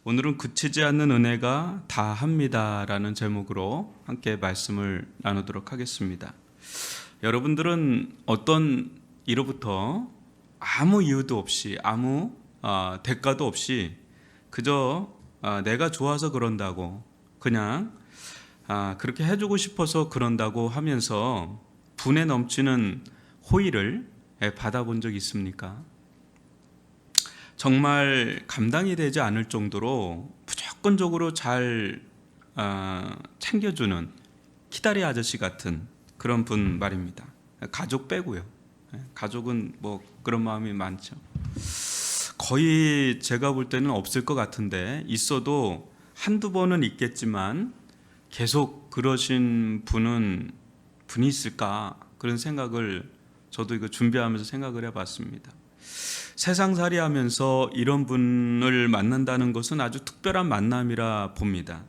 오늘은 그치지 않는 은혜가 다합니다라는 제목으로 함께 말씀을 나누도록 하겠습니다. 여러분들은 어떤 이로부터 아무 이유도 없이 아무 대가도 없이 그저 내가 좋아서 그런다고 그냥 그렇게 해주고 싶어서 그런다고 하면서 분에 넘치는 호의를 받아본 적 있습니까? 정말 감당이 되지 않을 정도로 무조건적으로 잘 챙겨주는 키다리 아저씨 같은 그런 분 말입니다. 가족 빼고요. 가족은 뭐 그런 마음이 많죠. 거의 제가 볼 때는 없을 것 같은데 있어도 한두 번은 있겠지만 계속 그러신 분이 있을까 그런 생각을 저도 이거 준비하면서 생각을 해봤습니다. 세상살이 하면서 이런 분을 만난다는 것은 아주 특별한 만남이라 봅니다.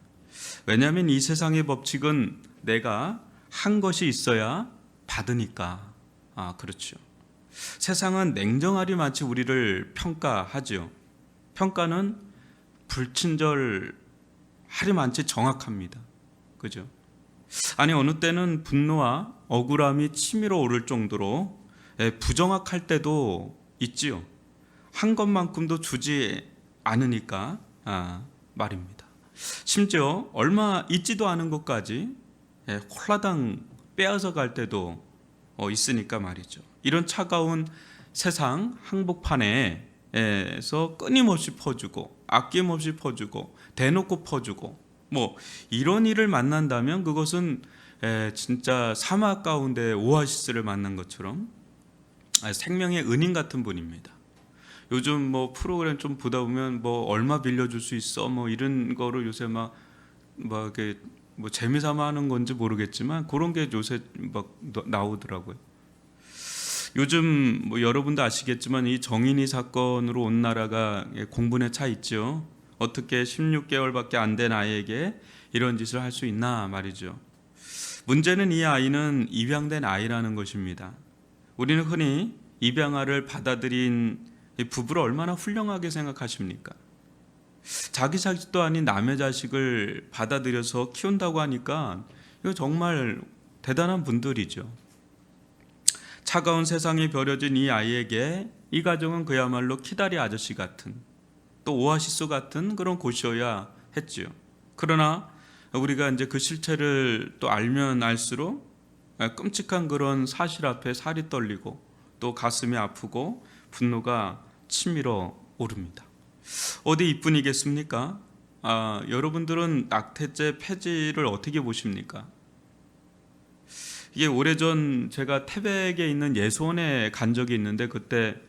왜냐하면 이 세상의 법칙은 내가 한 것이 있어야 받으니까. 그렇죠. 세상은 냉정하리 마치 우리를 평가하죠. 평가는 불친절하리 많지 정확합니다. 그죠? 아니 어느 때는 분노와 억울함이 치밀어 오를 정도로 부정확할 때도 있지요. 한 것만큼도 주지 않으니까 말입니다. 심지어 얼마 있지도 않은 것까지 홀라당 빼앗아 갈 때도 있으니까 말이죠. 이런 차가운 세상 항복판에서 끊임없이 퍼주고 아낌없이 퍼주고 대놓고 퍼주고 뭐 이런 일을 만난다면 그것은 진짜 사막 가운데 오아시스를 만난 것처럼 생명의 은인 같은 분입니다. 요즘 뭐 프로그램 좀 보다 보면 뭐 얼마 빌려줄 수 있어 뭐 이런 거를 요새 막 이렇게 뭐 재미삼아 하는 건지 모르겠지만 그런 게 요새 막 나오더라고요. 요즘 뭐 여러분도 아시겠지만 이 정인이 사건으로 온 나라가 공분에 차 있죠. 어떻게 16개월밖에 안 된 아이에게 이런 짓을 할 수 있나 말이죠. 문제는 이 아이는 입양된 아이라는 것입니다. 우리는 흔히 입양아를 받아들인 부부를 얼마나 훌륭하게 생각하십니까? 자기 자식도 아닌 남의 자식을 받아들여서 키운다고 하니까 이거 정말 대단한 분들이죠. 차가운 세상에 버려진 이 아이에게 이 가정은 그야말로 키다리 아저씨 같은 또 오아시스 같은 그런 곳이어야 했지요. 그러나 우리가 이제 그 실체를 또 알면 알수록 끔찍한 그런 사실 앞에 살이 떨리고 또 가슴이 아프고 분노가 치밀어 오릅니다. 어디 이뿐이겠습니까? 여러분들은 낙태죄 폐지를 어떻게 보십니까? 이게 오래전 제가 태백에 있는 예수원에 간 적이 있는데 그때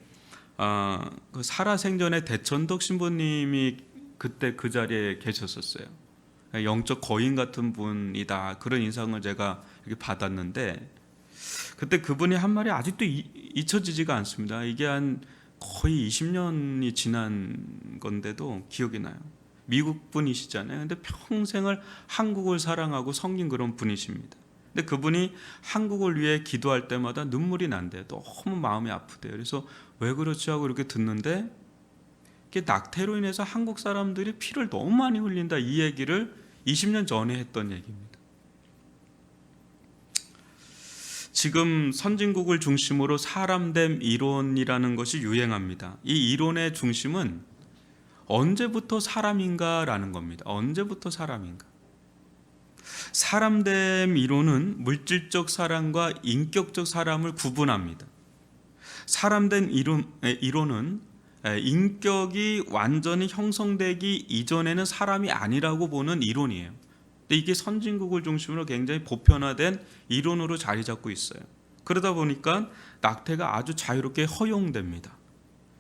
그 살아생전에 대천덕 신부님이 그때 그 자리에 계셨었어요. 영적 거인 같은 분이다 그런 인상을 제가 이렇게 받았는데 그때 그분이 한 말이 아직도 잊혀지지가 않습니다. 이게 한 거의 20년이 지난 건데도 기억이 나요. 미국 분이시잖아요. 근데 평생을 한국을 사랑하고 섬긴 그런 분이십니다. 근데 그분이 한국을 위해 기도할 때마다 눈물이 난대요. 너무 마음이 아프대요. 그래서 왜 그렇지 하고 이렇게 듣는데 이게 낙태로 인해서 한국 사람들이 피를 너무 많이 흘린다 이 얘기를 20년 전에 했던 얘기입니다. 지금 선진국을 중심으로 사람됨 이론이라는 것이 유행합니다. 이 이론의 중심은 언제부터 사람인가라는 겁니다. 언제부터 사람인가? 사람됨 이론은 물질적 사람과 인격적 사람을 구분합니다. 사람된 이론은 인격이 완전히 형성되기 이전에는 사람이 아니라고 보는 이론이에요. 근데 이게 선진국을 중심으로 굉장히 보편화된 이론으로 자리 잡고 있어요. 그러다 보니까 낙태가 아주 자유롭게 허용됩니다.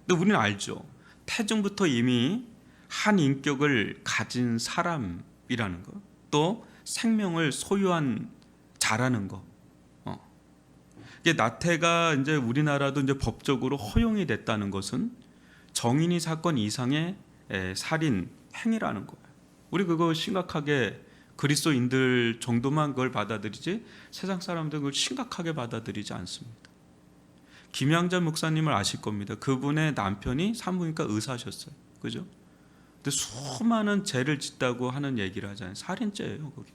근데 우리는 알죠. 태중부터 이미 한 인격을 가진 사람이라는 것, 또 생명을 소유한 자라는 것. 이게 낙태가 이제 우리나라도 이제 법적으로 허용이 됐다는 것은 정인이 사건 이상의 살인 행위라는 거예요. 우리 그거 심각하게 그리스도인들 정도만 그걸 받아들이지 세상 사람들은 그걸 심각하게 받아들이지 않습니다. 김양자 목사님을 아실 겁니다. 그분의 남편이 산부인과 의사셨어요. 그죠? 근데 수많은 죄를 짓다고 하는 얘기를 하잖아요. 살인죄예요, 거기.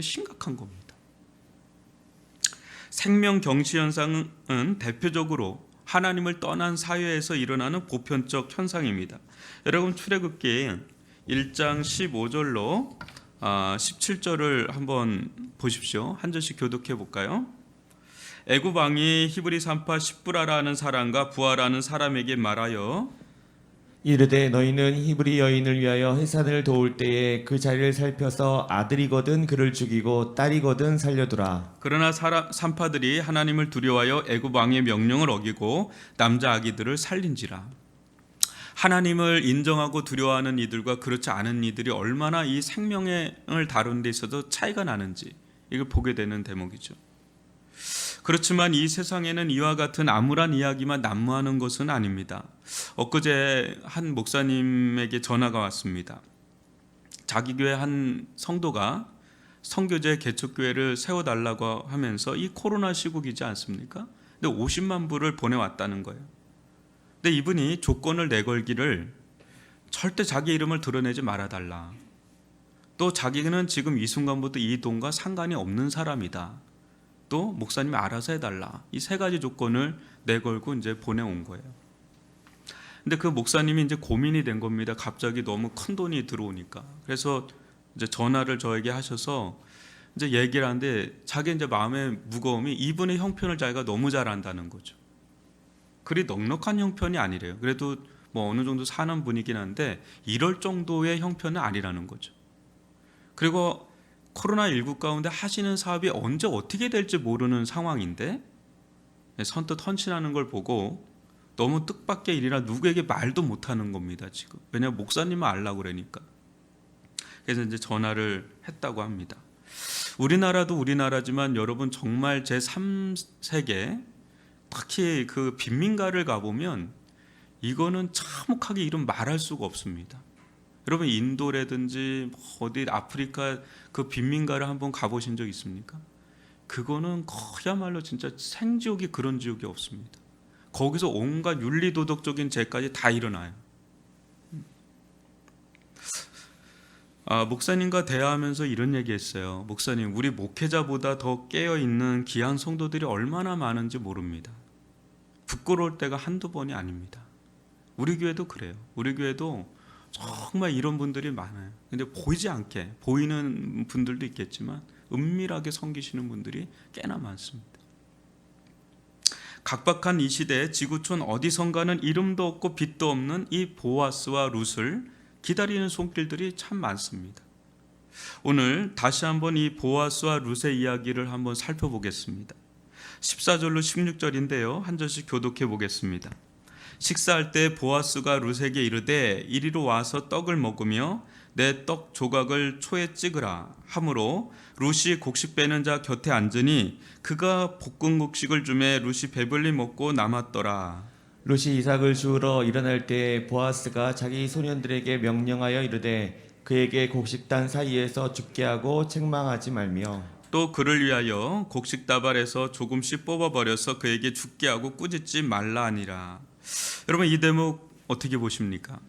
심각한 겁니다. 생명 경시 현상은 대표적으로 하나님을 떠난 사회에서 일어나는 보편적 현상입니다. 여러분 출애굽기 1장 15절로 17절을 한번 보십시오. 한 절씩 교독해 볼까요? 애굽 왕이 히브리 산파 십부라라는 사람과 부하라는 사람에게 말하여 이르되 너희는 히브리 여인을 위하여 해산을 도울 때에 그 자리를 살펴서 아들이거든 그를 죽이고 딸이거든 살려두라. 그러나 산파들이 하나님을 두려워하여 애굽 왕의 명령을 어기고 남자 아기들을 살린지라. 하나님을 인정하고 두려워하는 이들과 그렇지 않은 이들이 얼마나 이 생명을 다루는 데 있어서 차이가 나는지 이걸 보게 되는 대목이죠. 그렇지만 이 세상에는 이와 같은 암울한 이야기만 난무하는 것은 아닙니다. 엊그제 한 목사님에게 전화가 왔습니다. 자기 교회 한 성도가 선교제 개척교회를 세워달라고 하면서 이 코로나 시국이지 않습니까? 근데 50만 불을 보내왔다는 거예요. 근데 이분이 조건을 내걸기를 절대 자기 이름을 드러내지 말아달라. 또 자기는 지금 이 순간부터 이 돈과 상관이 없는 사람이다. 또 목사님이 알아서 해달라. 이 세 가지 조건을 내걸고 이제 보내온 거예요. 근데 그 목사님이 이제 고민이 된 겁니다. 갑자기 너무 큰 돈이 들어오니까. 그래서 이제 전화를 저에게 하셔서 이제 얘기를 하는데 자기 이제 마음의 무거움이 이분의 형편을 자기가 너무 잘 안다는 거죠. 그리 넉넉한 형편이 아니래요. 그래도 뭐 어느 정도 사는 분이긴 한데 이럴 정도의 형편은 아니라는 거죠. 그리고 코로나19 가운데 하시는 사업이 언제 어떻게 될지 모르는 상황인데 선뜻 헌신하는 걸 보고 너무 뜻밖의 일이라 누구에게 말도 못하는 겁니다. 지금 왜냐하면 목사님은 알라고 그러니까. 그래서 이제 전화를 했다고 합니다. 우리나라도 우리나라지만 여러분 정말 제3세계 특히 그 빈민가를 가보면 이거는 참혹하게 이름 말할 수가 없습니다. 여러분 인도라든지 어디 아프리카 그 빈민가를 한번 가보신 적 있습니까? 그거는 그야말로 진짜 생지옥이 그런 지옥이 없습니다. 거기서 온갖 윤리도덕적인 죄까지 다 일어나요. 목사님과 대화하면서 이런 얘기했어요. 목사님, 우리 목회자보다 더 깨어있는 귀한 성도들이 얼마나 많은지 모릅니다. 부끄러울 때가 한두 번이 아닙니다. 우리 교회도 그래요. 우리 교회도 정말 이런 분들이 많아요. 근데 보이지 않게 보이는 분들도 있겠지만 은밀하게 섬기시는 분들이 꽤나 많습니다. 각박한 이 시대에 지구촌 어디선가는 이름도 없고 빛도 없는 이 보아스와 룻을 기다리는 손길들이 참 많습니다. 오늘 다시 한번 이 보아스와 룻의 이야기를 한번 살펴보겠습니다. 14절로 16절인데요. 한 절씩 교독해 보겠습니다. 식사할 때 보아스가 룻에게 이르되 이리로 와서 떡을 먹으며 내 떡 조각을 초에 찍으라 하므로 룻이 곡식 빼는 자 곁에 앉으니 그가 볶은 곡식을 주매 룻이 배불리 먹고 남았더라. 룻이 이삭을 주우러 일어날 때 보아스가 자기 소년들에게 명령하여 이르되 그에게 곡식단 사이에서 죽게 하고 책망하지 말며 또 그를 위하여 곡식 다발에서 조금씩 뽑아버려서 그에게 죽게 하고 꾸짖지 말라 하니라. 여러분 이 대목 어떻게 보십니까?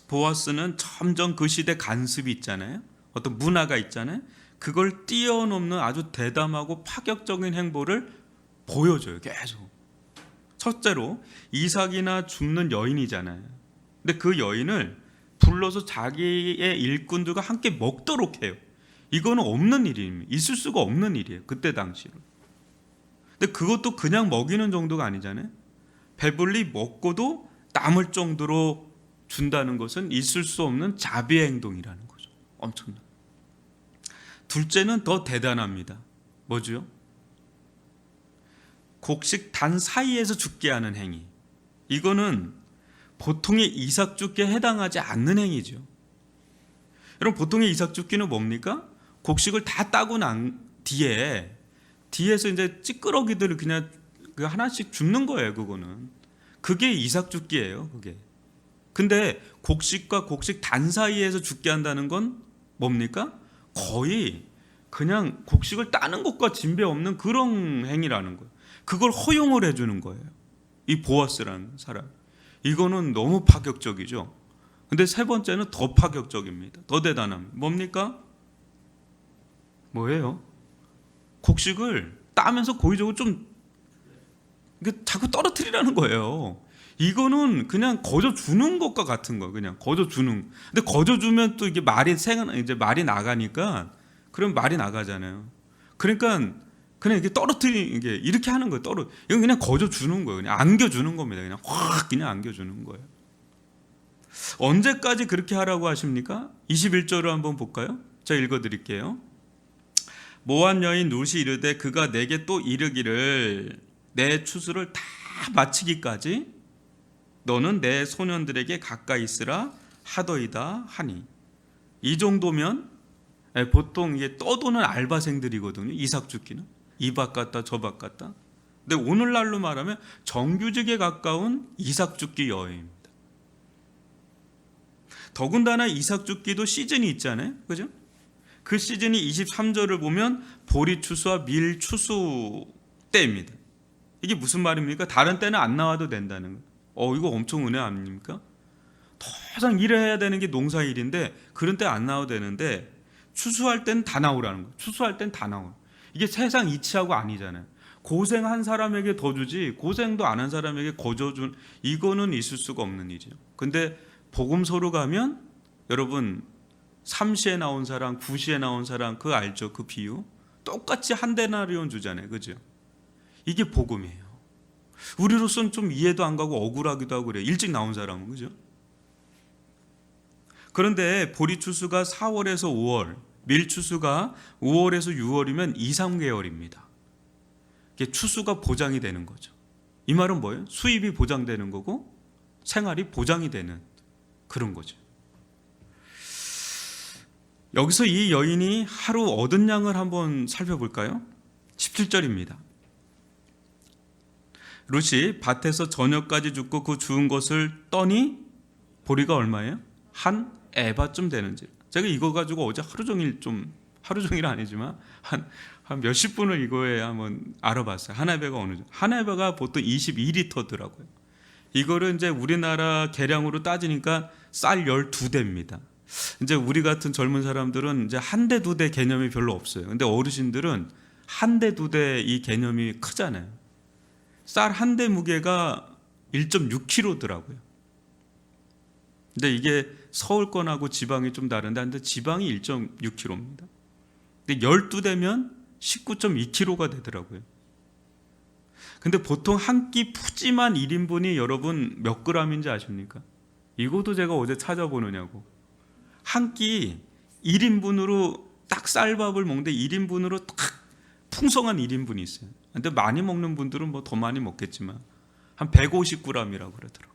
보아스는 점점 그 시대 간습이 있잖아요. 어떤 문화가 있잖아요. 그걸 뛰어넘는 아주 대담하고 파격적인 행보를 보여줘요. 계속. 첫째로 이삭이나 죽는 여인이잖아요. 근데 그 여인을 불러서 자기의 일꾼들과 함께 먹도록 해요. 이거는 없는 일입니다. 있을 수가 없는 일이에요. 그때 당시로. 근데 그것도 그냥 먹이는 정도가 아니잖아요. 배불리 먹고도 남을 정도로 준다는 것은 있을 수 없는 자비의 행동이라는 거죠. 엄청나. 둘째는 더 대단합니다. 뭐죠? 곡식 단 사이에서 죽게 하는 행위. 이거는 보통의 이삭 죽기에 해당하지 않는 행위죠. 여러분 보통의 이삭 죽기는 뭡니까? 곡식을 다 따고 난 뒤에서 이제 찌끄러기들을 그냥 그 하나씩 줍는 거예요. 그거는 그게 이삭 죽기예요. 그게. 근데 곡식과 곡식 단 사이에서 죽게 한다는 건 뭡니까? 거의 그냥 곡식을 따는 것과 진배 없는 그런 행위라는 거예요. 그걸 허용을 해주는 거예요. 이 보아스라는 사람. 이거는 너무 파격적이죠. 근데 세 번째는 더 파격적입니다. 더 대단합니다. 뭡니까? 뭐예요? 곡식을 따면서 고의적으로 좀 자꾸 떨어뜨리라는 거예요. 이거는 그냥 거저 주는 것과 같은 거, 그냥 거저 주는. 근데 거저 주면 또 이게 이제 말이 나가니까, 그럼 말이 나가잖아요. 그러니까 그냥 이게 떨어뜨리게 이렇게 하는 거예요. 이건 그냥 거저 주는 거예요. 그냥 안겨주는 겁니다. 그냥 확 그냥 안겨주는 거예요. 언제까지 그렇게 하라고 하십니까? 21절을 한번 볼까요? 제가 읽어드릴게요. 모한 여인 룻이 이르되 그가 내게 또 이르기를 내 추수를 다 마치기까지 너는 내 소년들에게 가까이 있으라 하더이다 하니. 이 정도면 보통 이게 떠도는 알바생들이거든요. 이삭 죽기는 이 밭 갔다 저 밭 갔다. 근데 오늘날로 말하면 정규직에 가까운 이삭 죽기 여행입니다. 더군다나 이삭 죽기도 시즌이 있잖아요. 그죠? 그 시즌이 23절을 보면 보리 추수와 밀 추수 때입니다. 이게 무슨 말입니까? 다른 때는 안 나와도 된다는 거예요. 이거 엄청 은혜 아닙니까? 더장 일해야 되는 게 농사일인데 그런 때 안 나와도 되는데 추수할 때는 다 나오라는 거예요. 추수할 때는 다 나와요. 이게 세상 이치하고 아니잖아요. 고생한 사람에게 더 주지 고생도 안 한 사람에게 거저 준, 이거는 있을 수가 없는 일이죠. 근데 복음서로 가면 여러분 3시에 나온 사람 9시에 나온 사람 그거 알죠? 그 비유 똑같이 한 데나리온 주잖아요. 그죠? 이게 복음이에요. 우리로서는 좀 이해도 안 가고 억울하기도 하고 그래요. 일찍 나온 사람은. 그죠? 그런데 보리 추수가 4월에서 5월, 밀 추수가 5월에서 6월이면 2, 3개월입니다. 이게 추수가 보장이 되는 거죠. 이 말은 뭐예요? 수입이 보장되는 거고 생활이 보장이 되는 그런 거죠. 여기서 이 여인이 하루 얻은 양을 한번 살펴볼까요? 17절입니다. 룻이 밭에서 저녁까지 줍고 그 주운 것을 떠니 보리가 얼마예요? 한 에바쯤 되는지. 제가 이거 가지고 어제 하루 종일 아니지만 한 몇십 분을 이거에 한번 알아봤어요. 한 에바가 어느 정도? 한 에바가 보통 22리터더라고요. 이거를 이제 우리나라 계량으로 따지니까 쌀 12대입니다. 이제 우리 같은 젊은 사람들은 이제 한 대, 두 대 개념이 별로 없어요. 근데 어르신들은 한 대, 두 대 이 개념이 크잖아요. 쌀 한 대 무게가 1.6kg더라고요. 근데 이게 서울 건하고 지방이 좀 다른데 근데 지방이 1.6kg입니다. 근데 12대면 19.2kg가 되더라고요. 근데 보통 한 끼 푸짐한 1인분이 여러분 몇 g인지 아십니까? 이것도 제가 어제 찾아보느냐고. 한 끼 1인분으로 딱 쌀밥을 먹는데 1인분으로 딱 풍성한 1인분이 있어요. 근데 많이 먹는 분들은 뭐 더 많이 먹겠지만 한 150g이라고 그러더라고요.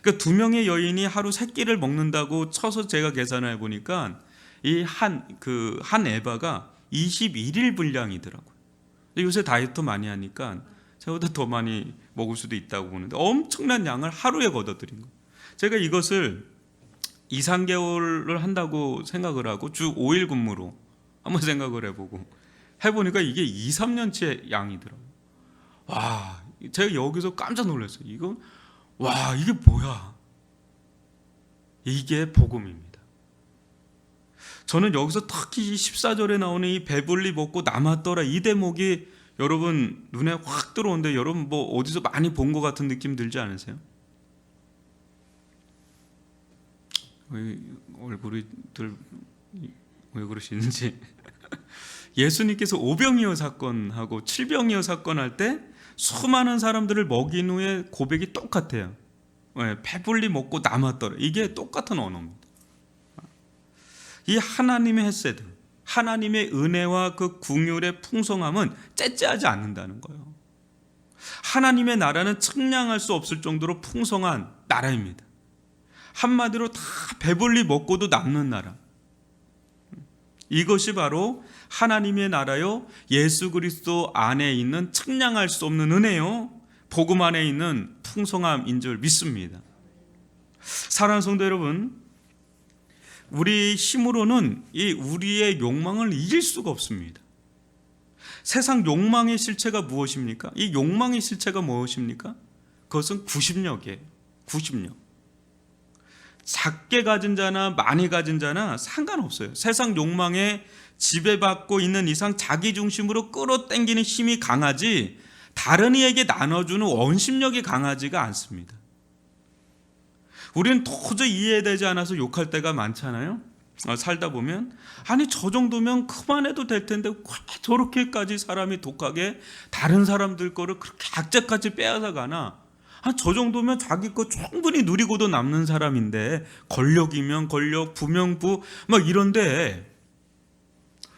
그러니까 두 명의 여인이 하루 세 끼를 먹는다고 쳐서 제가 계산을 해보니까 이 한 에바가 21일 분량이더라고요. 요새 다이어트 많이 하니까 저보다 더 많이 먹을 수도 있다고 보는데 엄청난 양을 하루에 걷어들인 거예요. 제가 이것을 2, 3개월을 한다고 생각을 하고 주 5일 근무로 한번 생각을 해보니까 이게 2, 3년치의 양이더라고요. 와, 제가 여기서 깜짝 놀랐어요. 이게 뭐야? 이게 복음입니다. 저는 여기서 특히 14절에 나오는 이 배불리 먹고 남았더라 이 대목이 여러분 눈에 확 들어오는데 여러분 뭐 어디서 많이 본 것 같은 느낌 들지 않으세요? 얼굴이들 왜 그러시는지. 예수님께서 오병이어 사건하고 칠병이어 사건 할 때 수많은 사람들을 먹인 후에 고백이 똑같아요. 배불리 먹고 남았더라. 이게 똑같은 언어입니다. 이 하나님의 헤세드, 하나님의 은혜와 그 긍휼의 풍성함은 째째하지 않는다는 거예요. 하나님의 나라는 측량할 수 없을 정도로 풍성한 나라입니다. 한마디로 다 배불리 먹고도 남는 나라. 이것이 바로 하나님의 나라요, 예수 그리스도 안에 있는 측량할 수 없는 은혜요, 복음 안에 있는 풍성함인 줄 믿습니다. 사랑하는 성도 여러분, 우리 힘으로는 이 우리의 욕망을 이길 수가 없습니다. 세상 욕망의 실체가 무엇입니까? 이 욕망의 실체가 무엇입니까? 그것은 구십력이에요. 구십력. 작게 가진 자나 많이 가진 자나 상관없어요. 세상 욕망에 지배받고 있는 이상 자기 중심으로 끌어당기는 힘이 강하지 다른 이에게 나눠주는 원심력이 강하지가 않습니다. 우리는 도저히 이해되지 않아서 욕할 때가 많잖아요. 살다 보면 아니 저 정도면 그만해도 될 텐데 왜 저렇게까지 사람이 독하게 다른 사람들 거를 그렇게 악재까지 빼앗아 가나. 저 정도면 자기 거 충분히 누리고도 남는 사람인데 권력이면 권력, 부면 부 막 이런데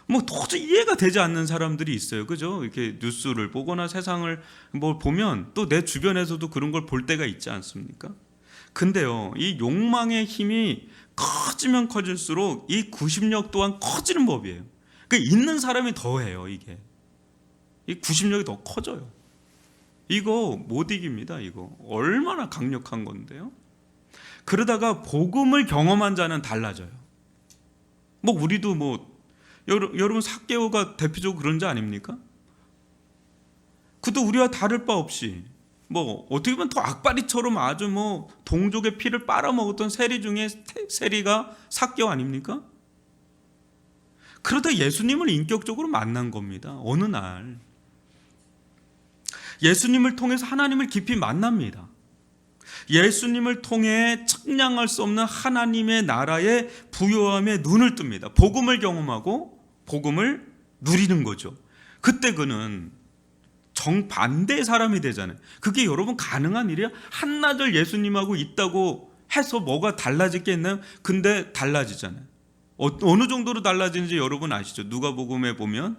뭐 도저히 이해가 되지 않는 사람들이 있어요. 그죠? 이렇게 뉴스를 보거나 세상을 뭐 보면 또 내 주변에서도 그런 걸 볼 때가 있지 않습니까? 근데요, 이 욕망의 힘이 커지면 커질수록 이 구심력 또한 커지는 법이에요. 그러니까 있는 사람이 더 해요, 이게. 이 구심력이 더 커져요. 이거 못 이깁니다, 이거. 얼마나 강력한 건데요. 그러다가 복음을 경험한 자는 달라져요. 뭐 우리도 뭐 여러분 삭개오가 대표적으로 그런 자 아닙니까? 그도 우리와 다를 바 없이 뭐 어떻게 보면 더 악바리처럼 아주 뭐 동족의 피를 빨아먹었던 세리 중에 세리가 삭개오 아닙니까? 그러다 예수님을 인격적으로 만난 겁니다. 어느 날 예수님을 통해서 하나님을 깊이 만납니다. 예수님을 통해 측량할 수 없는 하나님의 나라의 부요함에 눈을 뜹니다. 복음을 경험하고 복음을 누리는 거죠. 그때 그는 정반대의 사람이 되잖아요. 그게 여러분 가능한 일이야? 한나절 예수님하고 있다고 해서 뭐가 달라질 게 있나요? 근데 달라지잖아요. 어느 정도로 달라지는지 여러분 아시죠? 누가복음에 보면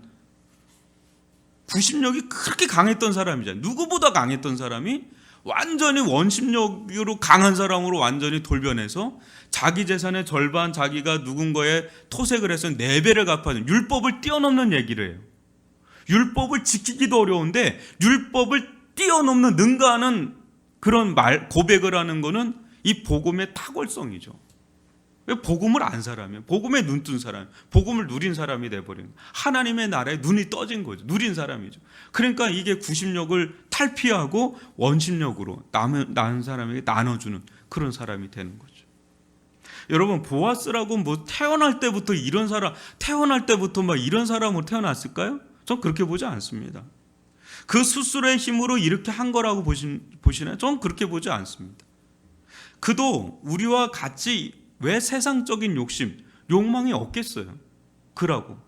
구심력이 그렇게 강했던 사람이잖아요. 누구보다 강했던 사람이 완전히 원심력으로 강한 사람으로 완전히 돌변해서 자기 재산의 절반 자기가 누군가에 토색을 해서 4배를 갚아준 율법을 뛰어넘는 얘기를 해요. 율법을 지키기도 어려운데 율법을 뛰어넘는 능가하는 그런 고백을 하는 거는 이 복음의 탁월성이죠. 왜 복음을 안 사람이에요? 복음에 눈 뜬 사람, 복음을 누린 사람이 돼버린 거예요. 하나님의 나라에 눈이 떠진 거죠. 누린 사람이죠. 그러니까 이게 구심력을 탈피하고 원심력으로 남은 사람에게 나눠주는 그런 사람이 되는 거죠. 여러분 보아스라고 뭐 태어날 때부터 이런 사람, 태어날 때부터 막 이런 사람으로 태어났을까요? 전 그렇게 보지 않습니다. 그 스스로의 힘으로 이렇게 한 거라고 보시나요? 전 그렇게 보지 않습니다. 그도 우리와 같이 왜 세상적인 욕망이 없겠어요? 그라고.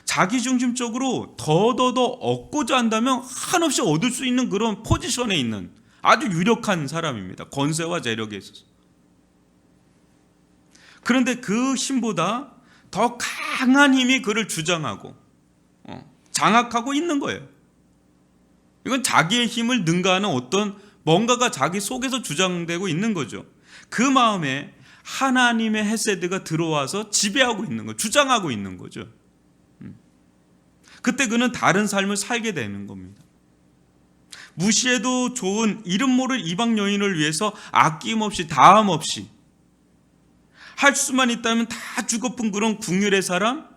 자기중심적으로 더 얻고자 한다면 한없이 얻을 수 있는 그런 포지션에 있는 아주 유력한 사람입니다. 권세와 재력에 있어서. 그런데 그 힘보다 더 강한 힘이 그를 주장하고 장악하고 있는 거예요. 이건 자기의 힘을 능가하는 어떤 뭔가가 자기 속에서 주장되고 있는 거죠. 그 마음에 하나님의 헤세드가 들어와서 지배하고 있는 거, 주장하고 있는 거죠. 그때 그는 다른 삶을 살게 되는 겁니다. 무시해도 좋은 이름 모를 이방 여인을 위해서 아낌없이 다함 없이 할 수만 있다면 다 주고픈 그런 궁율의 사람,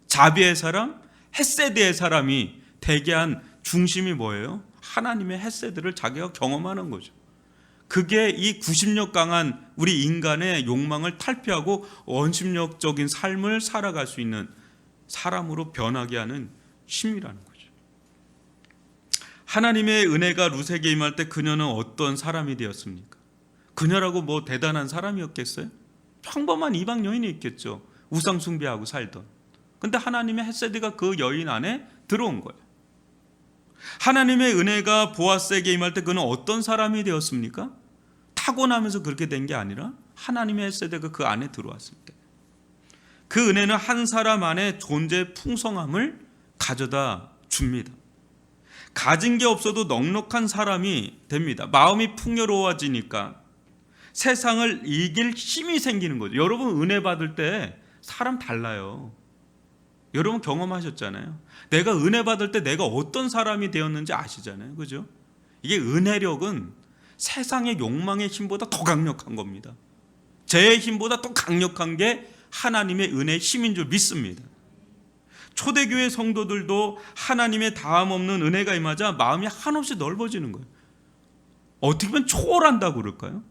자비의 사람, 헤세드의 사람이 되게 한 중심이 뭐예요? 하나님의 헤세드를 자기가 경험하는 거죠. 그게 이 구심력 강한 우리 인간의 욕망을 탈피하고 원심력적인 삶을 살아갈 수 있는 사람으로 변하게 하는 힘이라는 거죠. 하나님의 은혜가 룻에게 임할 때 그녀는 어떤 사람이 되었습니까? 그녀라고 뭐 대단한 사람이었겠어요? 평범한 이방 여인이 있겠죠. 우상 숭배하고 살던. 근데 하나님의 헤세드가 그 여인 안에 들어온 거예요. 하나님의 은혜가 보아스에게 임할 때 그는 어떤 사람이 되었습니까? 타고나면서 그렇게 된 게 아니라 하나님의 헤세드가 그 안에 들어왔을 때 그 은혜는 한 사람 안에 존재의 풍성함을 가져다 줍니다. 가진 게 없어도 넉넉한 사람이 됩니다. 마음이 풍요로워지니까 세상을 이길 힘이 생기는 거죠. 여러분 은혜 받을 때 사람 달라요. 여러분 경험하셨잖아요. 내가 은혜 받을 때 내가 어떤 사람이 되었는지 아시잖아요. 그죠? 이게 은혜력은 세상의 욕망의 힘보다 더 강력한 겁니다. 제 힘보다 더 강력한 게 하나님의 은혜의 힘인 줄 믿습니다. 초대교회 성도들도 하나님의 다함 없는 은혜가 임하자 마음이 한없이 넓어지는 거예요. 어떻게 보면 초월한다고 그럴까요?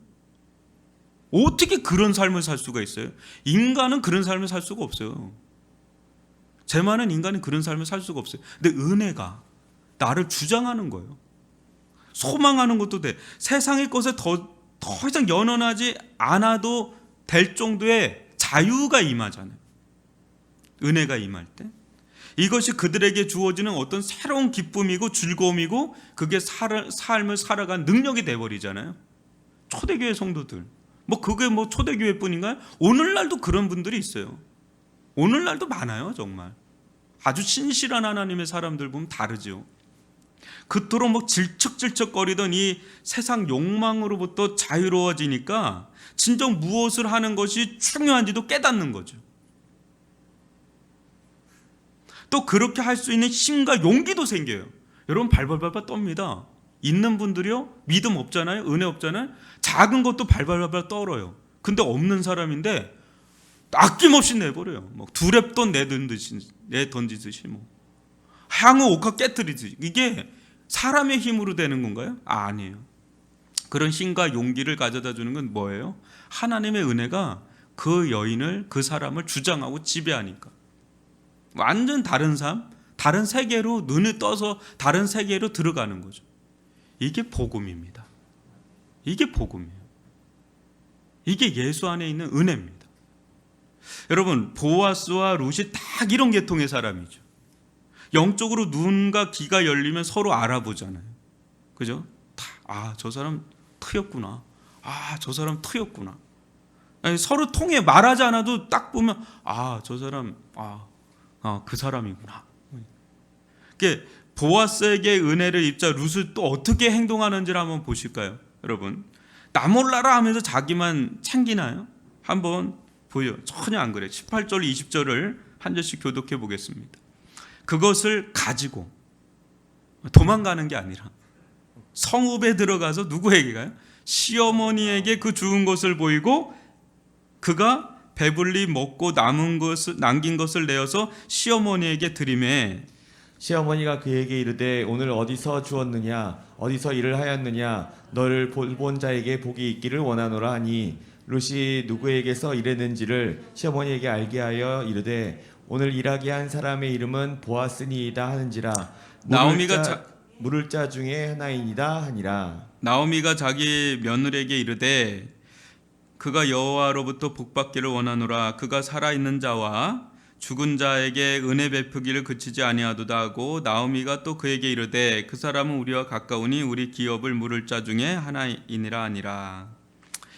어떻게 그런 삶을 살 수가 있어요? 인간은 그런 삶을 살 수가 없어요. 제 말은 인간은 그런 삶을 살 수가 없어요. 근데 은혜가 나를 주장하는 거예요. 소망하는 것도 돼. 세상의 것에 더 이상 연연하지 않아도 될 정도의 자유가 임하잖아요. 은혜가 임할 때. 이것이 그들에게 주어지는 어떤 새로운 기쁨이고 즐거움이고 그게 삶을 살아간 능력이 돼버리잖아요. 초대교회 성도들. 그게 초대교회뿐인가요? 오늘날도 그런 분들이 있어요. 오늘날도 많아요, 정말. 아주 신실한 하나님의 사람들 보면 다르죠. 그토록 질척질척거리던 이 세상 욕망으로부터 자유로워지니까 진정 무엇을 하는 것이 중요한지도 깨닫는 거죠. 또 그렇게 할 수 있는 힘과 용기도 생겨요. 여러분 발발발발 떱니다. 있는 분들이요, 믿음 없잖아요, 은혜 없잖아요. 작은 것도 발발발발 떨어요. 근데 없는 사람인데 아낌없이 내버려요. 두랩돈 내던지듯이 향후 옥합 깨뜨리듯이. 이게 사람의 힘으로 되는 건가요? 아니에요. 그런 힘과 용기를 가져다 주는 건 뭐예요? 하나님의 은혜가 그 여인을, 그 사람을 주장하고 지배하니까. 완전 다른 삶, 다른 세계로 눈을 떠서 다른 세계로 들어가는 거죠. 이게 복음입니다. 이게 복음이에요. 이게 예수 안에 있는 은혜입니다. 여러분, 보아스와 룻이 딱 이런 계통의 사람이죠. 영적으로 눈과 귀가 열리면 서로 알아보잖아요. 그죠? 저 사람 트였구나. 저 사람 트였구나. 서로 통해 말하지 않아도 딱 보면 저 사람 그 사람이구나. 보아스에게 은혜를 입자 룻을 또 어떻게 행동하는지를 한번 보실까요? 여러분, 나 몰라라 하면서 자기만 챙기나요? 한번 보여. 전혀 안 그래요. 18절 20절을 한 절씩 교독해 보겠습니다. 그것을 가지고 도망가는 게 아니라 성읍에 들어가서 누구에게 가요? 시어머니에게 그 주운 것을 보이고 그가 배불리 먹고 남긴 것을 내어서 시어머니에게 드리매 시어머니가 그에게 이르되 오늘 어디서 주었느냐 어디서 일을 하였느냐 너를 본 자에게 복이 있기를 원하노라 하니 룻이 누구에게서 일했는지를 시어머니에게 알게 하여 이르되 오늘 일하게 한 사람의 이름은 보아스니이다 하는지라 물을 자 중에 하나이니다 하니라. 나오미가 자기 며느리에게 이르되 그가 여호와로부터 복받기를 원하노라. 그가 살아있는 자와 죽은 자에게 은혜 베푸기를 그치지 아니하도다 하고 나오미가 또 그에게 이르되 그 사람은 우리와 가까우니 우리 기업을 물을 자 중에 하나이니라 하니라.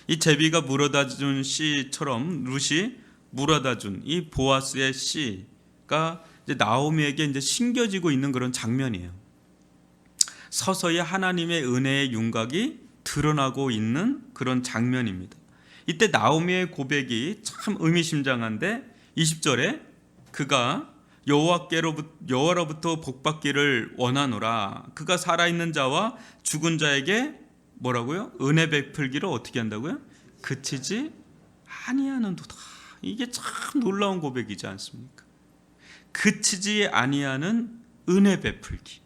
이 제비가 물어다 준 씨처럼 룻이 물어다 준 이 보아스의 씨가 이제 나오미에게 이제 심겨지고 있는 그런 장면이에요. 서서히 하나님의 은혜의 윤곽이 드러나고 있는 그런 장면입니다. 이때 나오미의 고백이 참 의미심장한데 20절에 그가 여호와로부터 복받기를 원하노라. 그가 살아있는 자와 죽은 자에게 뭐라고요? 은혜 베풀기를 어떻게 한다고요? 그치지 아니하는도다. 이게 참 놀라운 고백이지 않습니까? 그치지 아니하는 은혜 베풀기.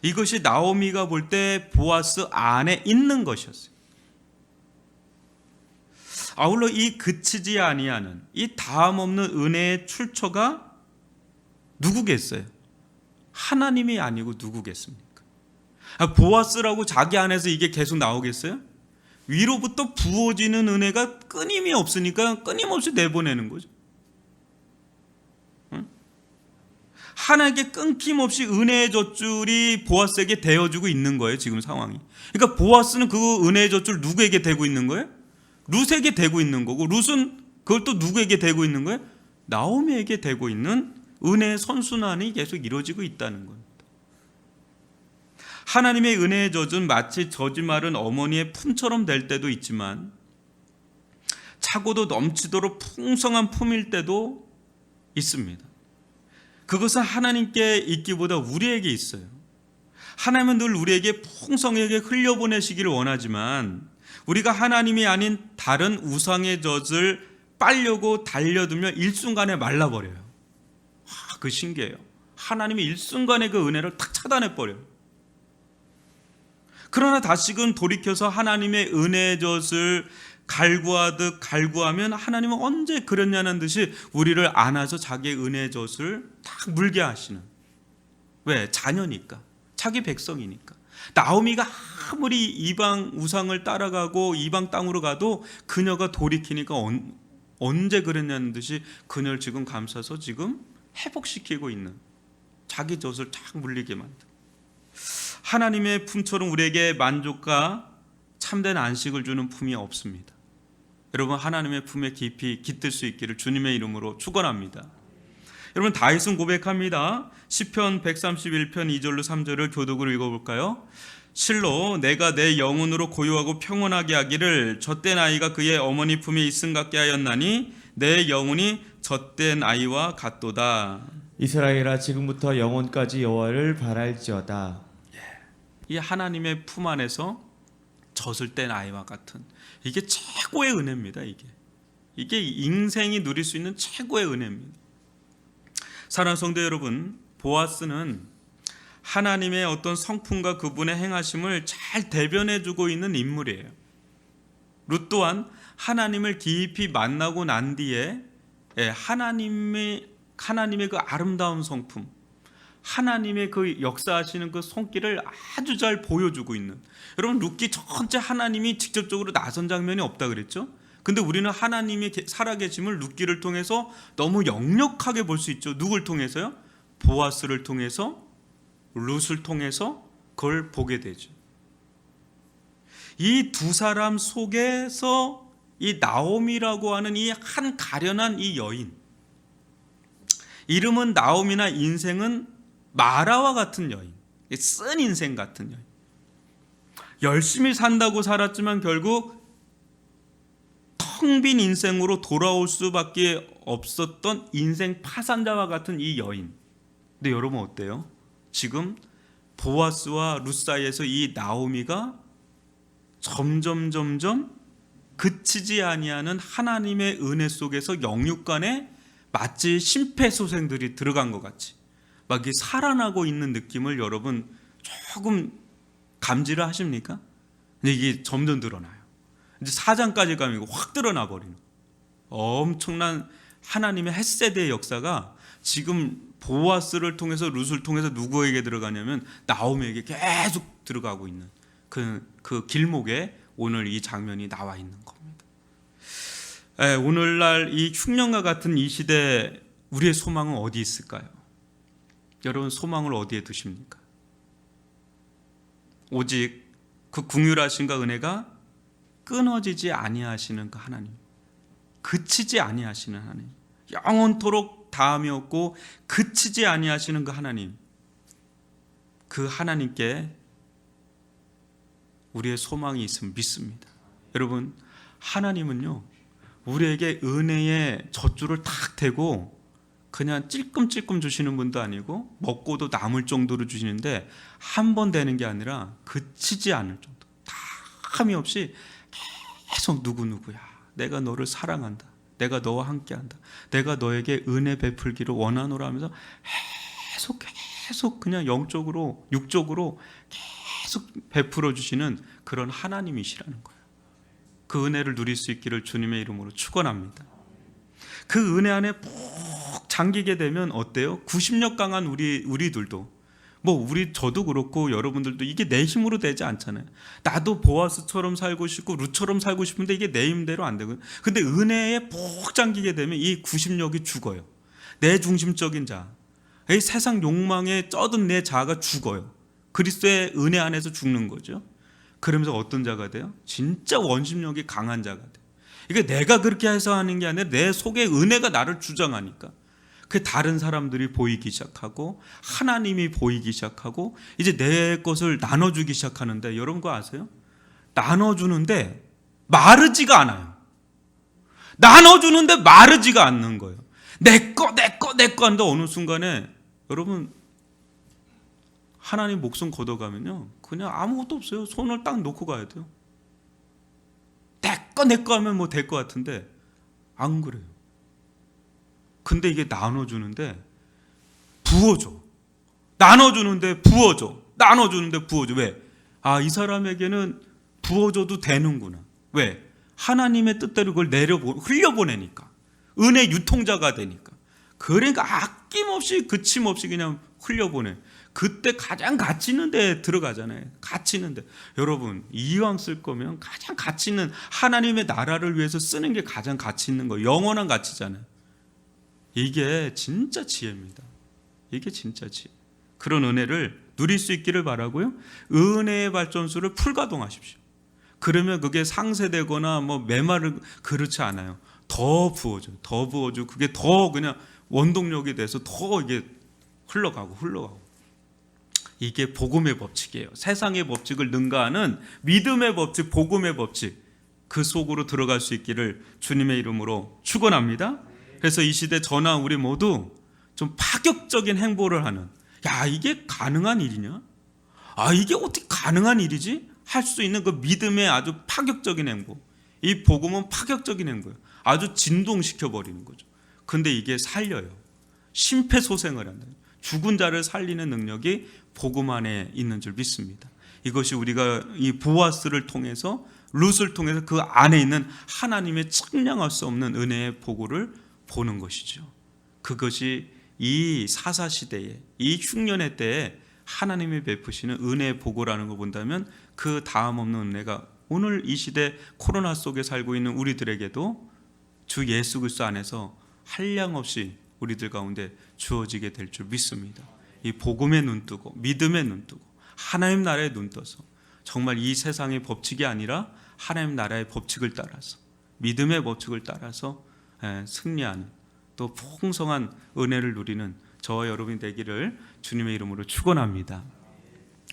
이것이 나오미가 볼 때 보아스 안에 있는 것이었어요. 아울러 이 그치지 아니하는 이 다음 없는 은혜의 출처가 누구겠어요? 하나님이 아니고 누구겠습니까? 보아스라고 자기 안에서 이게 계속 나오겠어요? 위로부터 부어지는 은혜가 끊임이 없으니까 끊임없이 내보내는 거죠. 하나님께 끊김없이 은혜의 젖줄이 보아스에게 대어주고 있는 거예요. 지금 상황이. 그러니까 보아스는 그 은혜의 젖줄 누구에게 대고 있는 거예요? 룻에게 대고 있는 거고 룻은 그걸 또 누구에게 대고 있는 거예요? 나오미에게 대고 있는 은혜의 선순환이 계속 이루어지고 있다는 겁니다. 하나님의 은혜의 젖은 마치 젖이 마른 어머니의 품처럼 될 때도 있지만 차고도 넘치도록 풍성한 품일 때도 있습니다. 그것은 하나님께 있기보다 우리에게 있어요. 하나님은 늘 우리에게 풍성하게 흘려보내시기를 원하지만 우리가 하나님이 아닌 다른 우상의 젖을 빨려고 달려들면 일순간에 말라버려요. 그 신기해요. 하나님이 일순간에 그 은혜를 탁 차단해버려요. 그러나 다시금 돌이켜서 하나님의 은혜의 젖을 갈구하듯 갈구하면 하나님은 언제 그랬냐는 듯이 우리를 안아서 자기의 은혜의 젖을 딱 물게 하시는. 왜? 자녀니까. 자기 백성이니까. 나오미가 아무리 이방 우상을 따라가고 이방 땅으로 가도 그녀가 돌이키니까 언제 그랬냐는 듯이 그녀를 지금 감싸서 지금 회복시키고 있는, 자기 젖을 탁 물리게 만든. 하나님의 품처럼 우리에게 만족과 참된 안식을 주는 품이 없습니다. 여러분, 하나님의 품에 깊이 깃들 수 있기를 주님의 이름으로 축원합니다. 여러분, 다윗은 고백합니다. 시편 131편 2절로 3절을 교독으로 읽어볼까요? 실로 내가 내 영혼으로 고요하고 평온하게 하기를 젖된 아이가 그의 어머니 품에 있음 같게 하였나니 내 영혼이 젖된 아이와 같도다. 이스라엘아, 지금부터 영원까지 여호와를 바랄지어다. 이 하나님의 품 안에서 젖을 뗀 아이와 같은, 이게 최고의 은혜입니다. 이게 인생이 누릴 수 있는 최고의 은혜입니다. 사랑하는 성도 여러분, 보아스는 하나님의 어떤 성품과 그분의 행하심을 잘 대변해주고 있는 인물이에요. 룻 또한 하나님을 깊이 만나고 난 뒤에 하나님의 그 아름다운 성품, 하나님의 그 역사하시는 그 손길을 아주 잘 보여주고 있는. 여러분, 룻기 전체 하나님이 직접적으로 나선 장면이 없다 그랬죠? 근데 우리는 하나님이 살아계심을 룻기를 통해서 너무 역력하게 볼 수 있죠. 누굴 통해서요? 보아스를 통해서, 룻을 통해서 그걸 보게 되죠. 이 두 사람 속에서 이 나오미라고 하는 이 한 가련한 이 여인, 이름은 나오미나 인생은 마라와 같은 여인, 쓴 인생 같은 여인, 열심히 산다고 살았지만 결국 텅 빈 인생으로 돌아올 수밖에 없었던 인생 파산자와 같은 이 여인. 근데 여러분 어때요? 지금 보아스와 룻 사이에서 이 나오미가 점점 그치지 아니하는 하나님의 은혜 속에서 영육간에 마치 심폐소생들이 들어간 것 같이 막 이게 살아나고 있는 느낌을 여러분 조금 감지를 하십니까? 근데 이게 점점 드러나요. 이제 4장까지 가면 이거 확 드러나 버리는 엄청난 하나님의 헷세대의 역사가 지금 보아스를 통해서 룻을 통해서 누구에게 들어가냐면 나오미에게 계속 들어가고 있는 그 길목에 오늘 이 장면이 나와 있는 겁니다. 오늘날 이 흉년과 같은 이 시대 우리의 소망은 어디 있을까요? 여러분, 소망을 어디에 두십니까? 오직 그 긍휼하심과 은혜가 끊어지지 아니하시는 그 하나님, 그치지 아니하시는 하나님, 영원토록 다함이 없고 그치지 아니하시는 그 하나님, 그 하나님께 우리의 소망이 있으면 믿습니다. 여러분, 하나님은요 우리에게 은혜의 젖줄을 탁 대고 그냥 찔끔찔끔 주시는 분도 아니고 먹고도 남을 정도로 주시는데 한 번 되는 게 아니라 그치지 않을 정도, 다함이 없이 계속 누구야 내가 너를 사랑한다, 내가 너와 함께한다, 내가 너에게 은혜 베풀기를 원하노라 하면서 계속 그냥 영적으로 육적으로 계속 베풀어 주시는 그런 하나님이시라는 거예요. 그 은혜를 누릴 수 있기를 주님의 이름으로 축원합니다. 그 은혜 안에 푹 잠기게 되면 어때요? 구심력 강한 우리들도 저도 그렇고 여러분들도 이게 내 힘으로 되지 않잖아요. 나도 보아스처럼 살고 싶고 룻처럼 살고 싶은데 이게 내 힘대로 안 되거든요. 근데 은혜에 푹 잠기게 되면 이 구심력이 죽어요. 내 중심적인 자, 이 세상 욕망에 쩌든 내 자아가 죽어요. 그리스도의 은혜 안에서 죽는 거죠. 그러면서 어떤 자가 돼요? 진짜 원심력이 강한 자가 돼요. 이게 내가 그렇게 해서 하는 게 아니라 내 속에 은혜가 나를 주장하니까 그 다른 사람들이 보이기 시작하고 하나님이 보이기 시작하고 이제 내 것을 나눠주기 시작하는데, 여러분 그거 아세요? 나눠주는데 마르지가 않아요. 나눠주는데 마르지가 않는 거예요. 내 거 하는데 어느 순간에 여러분 하나님 목숨 걷어가면요 그냥 아무것도 없어요. 손을 딱 놓고 가야 돼요. 내 거 하면 될 것 같은데 안 그래요. 근데 이게 나눠주는데 부어줘. 나눠주는데 부어줘. 왜? 아, 이 사람에게는 부어줘도 되는구나. 왜? 하나님의 뜻대로 그걸 흘려보내니까. 은혜 유통자가 되니까. 그러니까 아낌없이 그침없이 그냥 흘려보내. 그때 가장 가치 있는 데 들어가잖아요. 가치 있는 데. 여러분, 이왕 쓸 거면 가장 가치 있는 하나님의 나라를 위해서 쓰는 게 가장 가치 있는 거예요. 영원한 가치잖아요. 이게 진짜 지혜입니다. 이게 진짜 지혜. 그런 은혜를 누릴 수 있기를 바라고요. 은혜의 발전소를 풀가동하십시오. 그러면 그게 상쇄되거나 뭐 메마를 그렇지 않아요. 더 부어줘, 더 부어줘. 그게 더 그냥 원동력이 돼서 더 이게 흘러가고. 이게 복음의 법칙이에요. 세상의 법칙을 능가하는 믿음의 법칙, 복음의 법칙. 그 속으로 들어갈 수 있기를 주님의 이름으로 축원합니다. 그래서 이 시대 저나 우리 모두 좀 파격적인 행보를 하는, 야, 이게 가능한 일이냐? 아, 이게 어떻게 가능한 일이지? 할 수 있는 그 믿음의 아주 파격적인 행보. 이 복음은 파격적인 행보예요. 아주 진동시켜버리는 거죠. 근데 이게 살려요. 심폐소생을 한다. 죽은 자를 살리는 능력이 복음 안에 있는 줄 믿습니다. 이것이 우리가 이 보아스를 통해서, 룻을 통해서 그 안에 있는 하나님의 측량할 수 없는 은혜의 보고를 보는 것이죠. 그것이 이 사사시대에, 이 흉년의 때에 하나님이 베푸시는 은혜의 보고라는 걸 본다면 그 다음 없는 은혜가 오늘 이 시대 코로나 속에 살고 있는 우리들에게도 주 예수 그리스도 안에서 한량없이 우리들 가운데 주어지게 될 줄 믿습니다. 이 복음에 눈 뜨고 믿음에 눈 뜨고 하나님 나라에 눈 떠서 정말 이 세상의 법칙이 아니라 하나님 나라의 법칙을 따라서, 믿음의 법칙을 따라서 승리하는, 또 풍성한 은혜를 누리는 저와 여러분이 되기를 주님의 이름으로 축원합니다.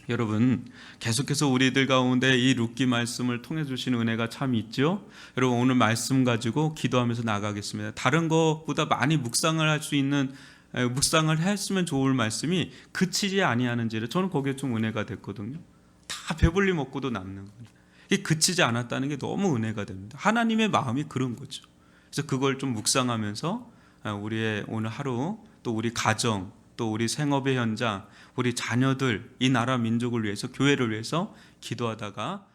여러분, 계속해서 우리들 가운데 이 룻기 말씀을 통해 주시는 은혜가 참 있죠. 여러분, 오늘 말씀 가지고 기도하면서 나가겠습니다. 다른 것보다 많이 묵상을 할 수 있는, 묵상을 했으면 좋을 말씀이 그치지 아니하는지를, 저는 거기에 좀 은혜가 됐거든요. 다 배불리 먹고도 남는 거예요. 이게 그치지 않았다는 게 너무 은혜가 됩니다. 하나님의 마음이 그런 거죠. 그래서 그걸 좀 묵상하면서 우리의 오늘 하루, 또 우리 가정, 또 우리 생업의 현장, 우리 자녀들, 이 나라 민족을 위해서, 교회를 위해서 기도하다가